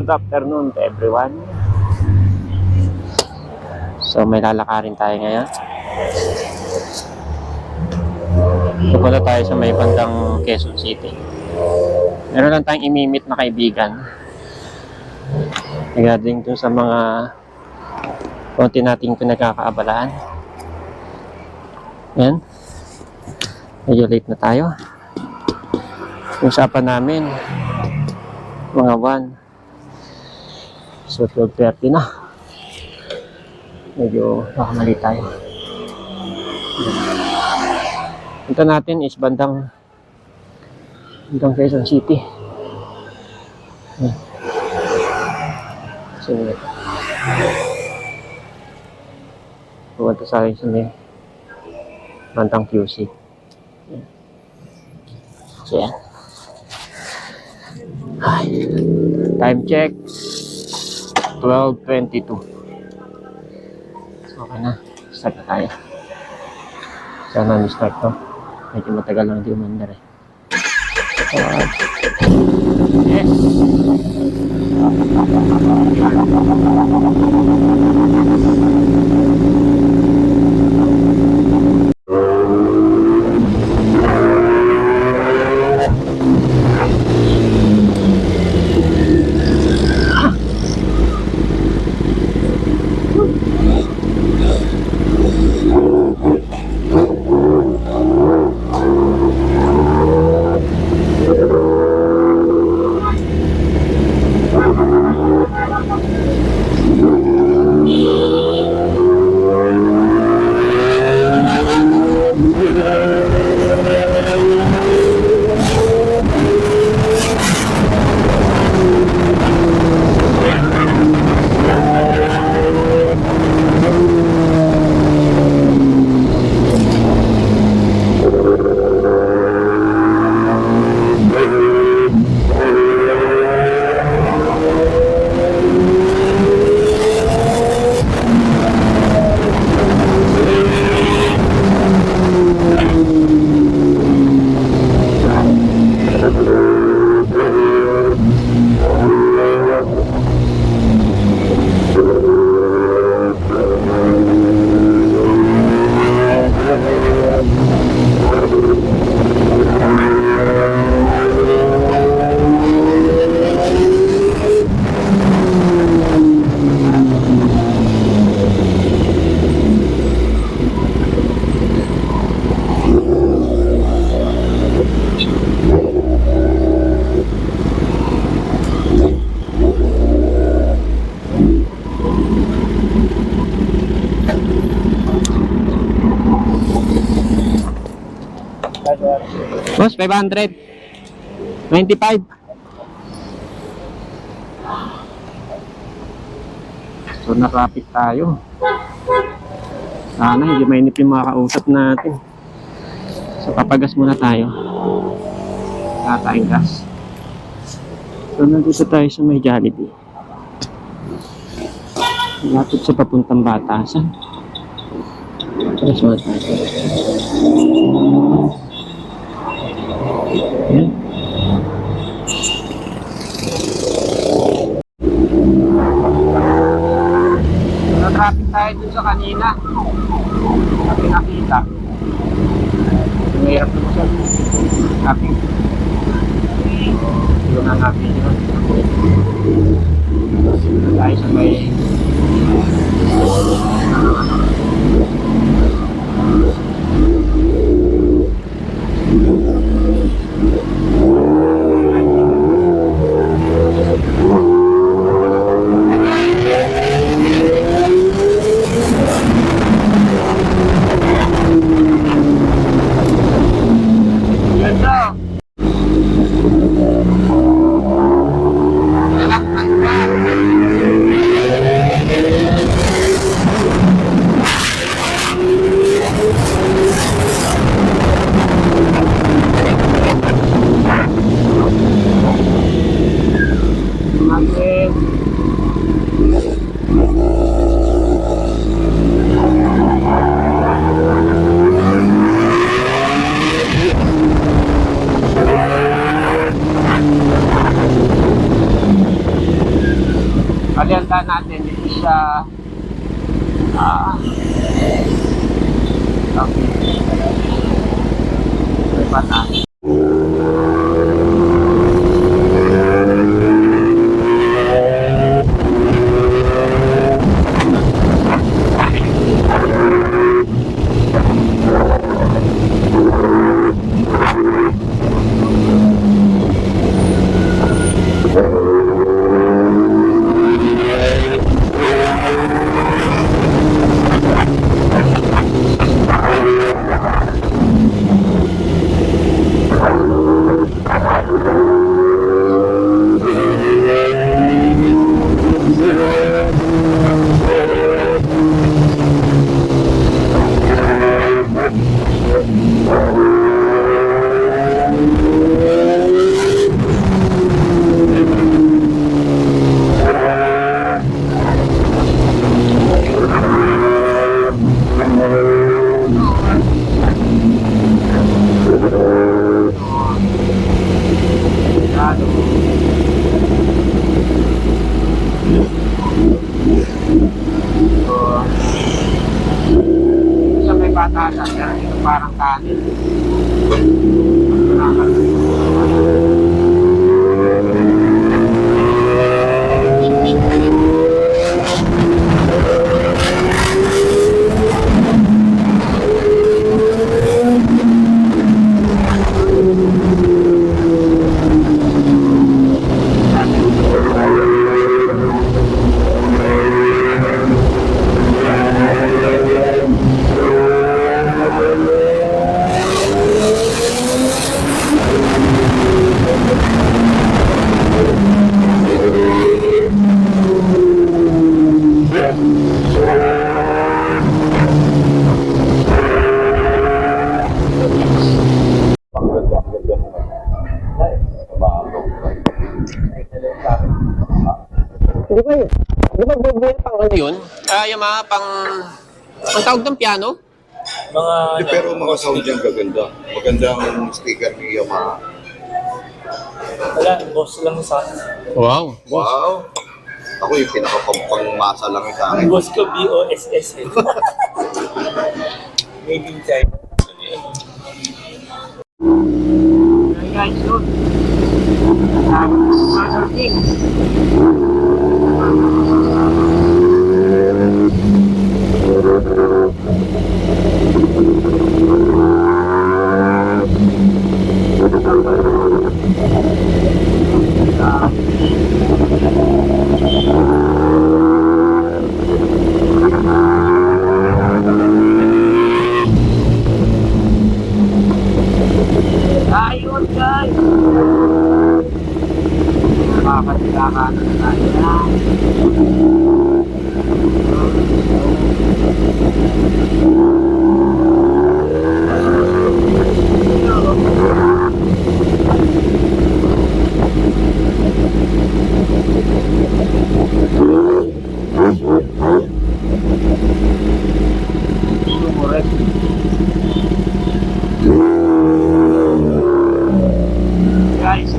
Good afternoon to everyone. So may lalakarin tayo ngayon. Pupunta tayo sa may bandang Quezon City. Meron lang tayong imimit na kaibigan regarding dun sa mga konti nating pinagkakaabalahan. Yan. Medyo late na tayo. Usapan namin mga 1. So 12:30 na. Medyo nakamali tayo. Punta natin is bandang Quezon City. Sige. Pumunta sa akin sa may bandang QC. So yan. Ay, time check 12:22. Okay na, start na tayo. Sana na-start to. Medyo matagal lang di umandar eh. Yes. Boss, 500. 95. So, na-traffic tayo. Sana hindi mainip yung mga kausap natin. So, papagas muna tayo. Tayong gas. So, nandito tayo sa may Jollibee. Lapit sa papuntang Batasan. Yes, what? Yan. Traffic tayo dun sa kanina. Sabi nakita. Mahirap naman sa traffic. Yun na natin yun. Tayo sa may natin dito sa okay. May patas. Sa may batasan, pero dito parang kanin. Di ba bubuli pang ano yun? Yamaha pang... Ang tawag ng piano? Hindi, pero mga sound yan gaganda. Maganda ang speaker ni Yamaha. Wala, boss lang sa akin. Wow. Wow! Ako yung pinakapampangmasa lang sa akin. Ang boss ko, BOSS eh. Made in China. Hey guys, yun. Master King. Ayun guys. Makakatilakan na tayo na. Sumurek. Guys,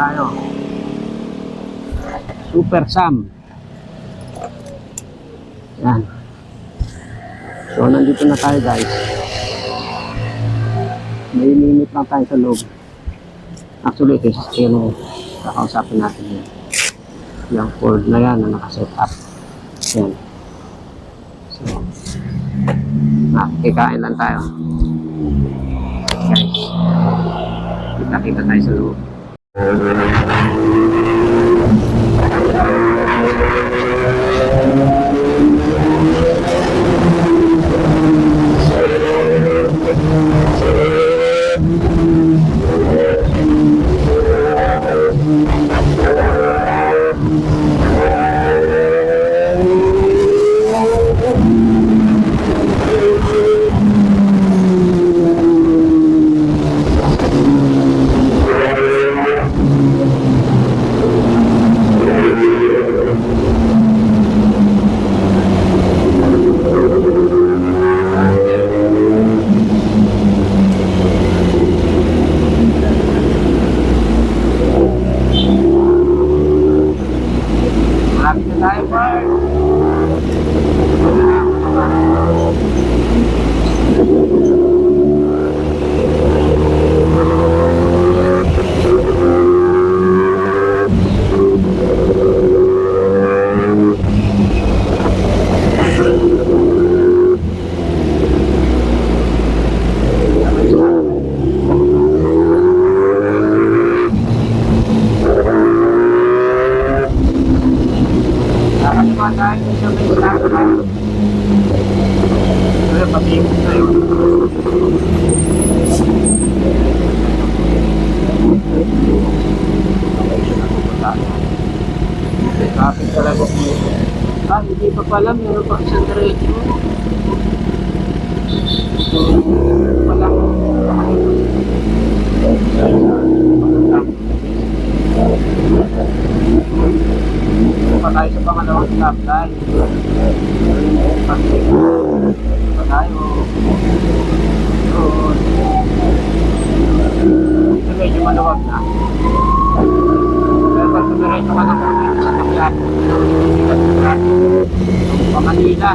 tayo. Super Sam. Yan. So, nandito na tayo guys. May limit lang tayo sa loob. Actually, ito yung kakausapin natin yan. Yung Ford na yan na nakaset up. Yan. So, nakikikain lang tayo. Guys, kita-kita tayo sa loob. ikot tayo. Traffic talaga dito. Hindi pa pala, meron pa isang diretso. Palang pa tayo sa pangalawang stoplight. Pa tayo. Dito medyo maluwag na. Pero pag tumiretso ka na po dito sa taklat, Manila.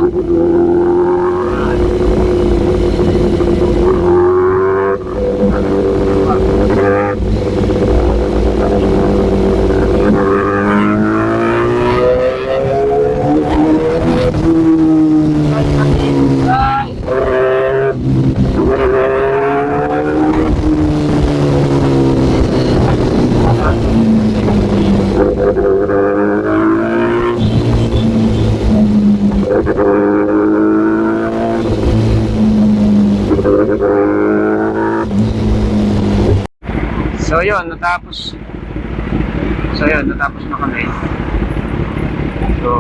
So yun, natapos na kami. So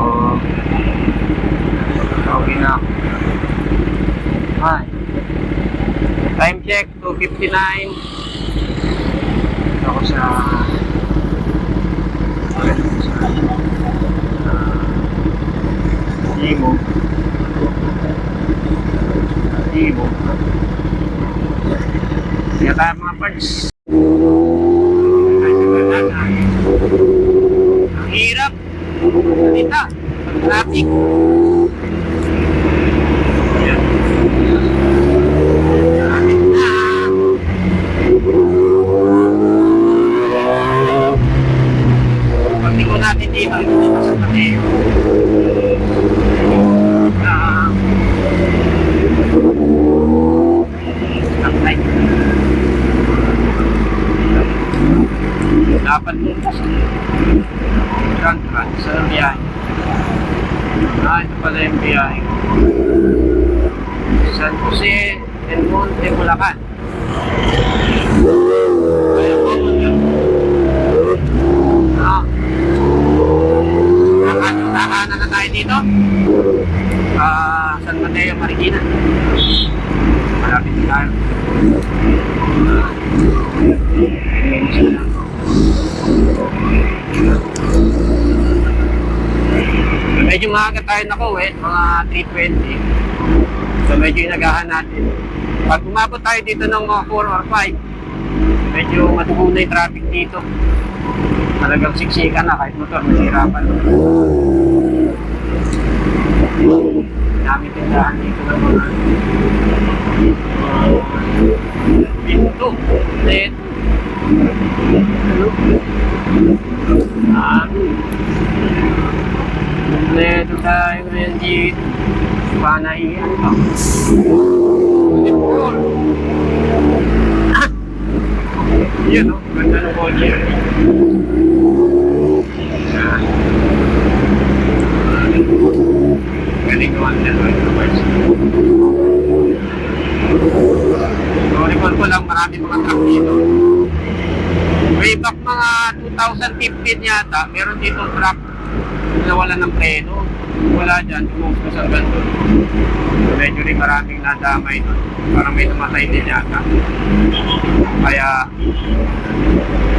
okay na ako. Hi. Time check, 2:59. Ako sa Imo. Kaya tayo mga parts. Ang hirap. Salita. Traffic. Ayan. Traffic na. Pagliko natin dito. Dito sa Mateo. Stoplight. Dapat lumpas Trans sa biyahe. Ito pala yung biyahe. San Jose del Monte, Bulacan. Nakahanan na tayo dito. San Mateo, Marikina. Malapit tayo. Medyo maaga tayo nakauwi, mga 3:20. So medyo inagahan natin. Pag umabot tayo dito ng mga 4 or 5, medyo matubo na yung traffic dito. Talagang siksikan na kahit motor, masirapan. Dami tindahan dito ng mga pinto, net. Kompleto tayo ngayon dito. Panaian pa. Yan o, ganda ng kotse. Galing naman dyan o ito guys. So, record ko lang, marami mga truck dito. Way back mga 2015 yata, meron dito truck nawala ng preno. Wala dyan, tumustos ang ganito. So, medyo rin maraming nadamay doon. Parang may namatay din yata. Kaya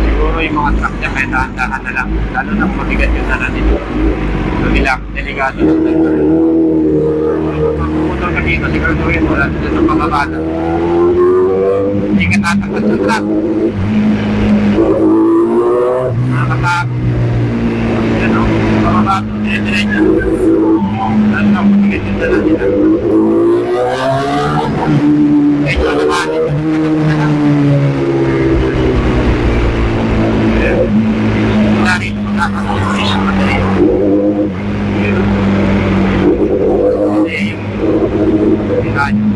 siguro yung mga truck niya kaya dahan-dahan na lang. Lalo na mabigat yung dala nito. So delikado ng dala. Pag pumuntor ka dito, siguraduhin mo lang dito sa pangabata. Hindi ka tatangkat sa truck. Nakakatakot. Yan o, pangabata, dire-diretso. Lalo na mabigat yung dala nila. Medyo naman ito. Narito magkakakulit sa Mateo. Hindi yung pinanyo.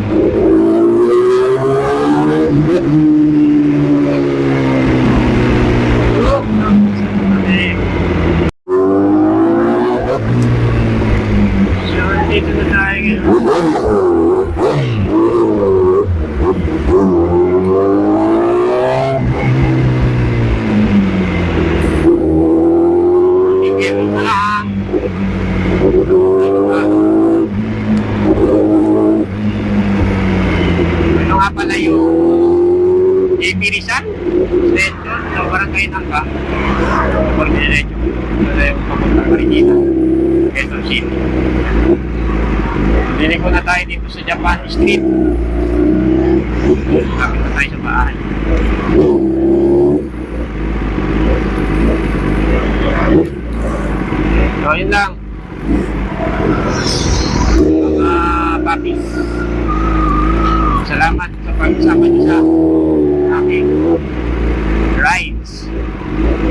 So, dito na tayo ngayon. na yung JP Rizal Extension sa Barangay Nangka. Kapag diretso, ito na yung papuntang Marinita, Quezon City. Dinig ko na tayo dito sa Japan Street. Kapit na tayo sa bahay. So, yun lang. Mga papis, salamat sa pagsama niyo sa aking rides.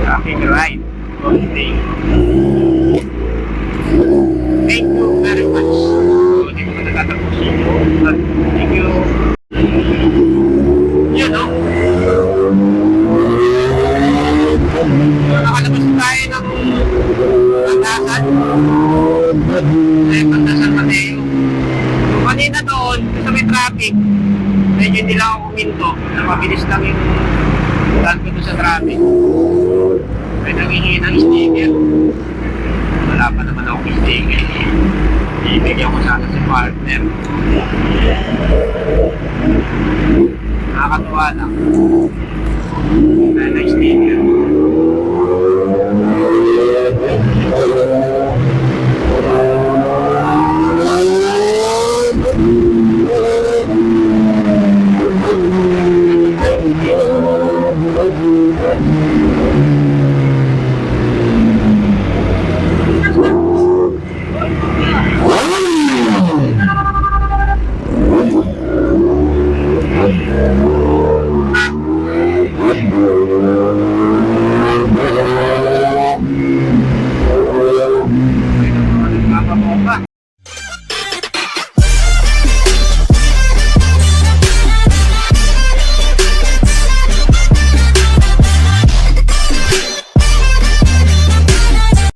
Sa aking ride for today. Thank you very much. So, hindi ko na natatapos yun. Thank you. Yun, no? Nakalabas tayo ng Pandasan. Pandasan Mateo. So, kanina doon, sa may traffic, medyo hindi lang ako kuminto na mabilis lang yung daan ko doon sa traffic. May nangihingi ng sticker. Wala pa naman ako sticker. Ibigyan ko sana si partner. Nakakatuwa lang.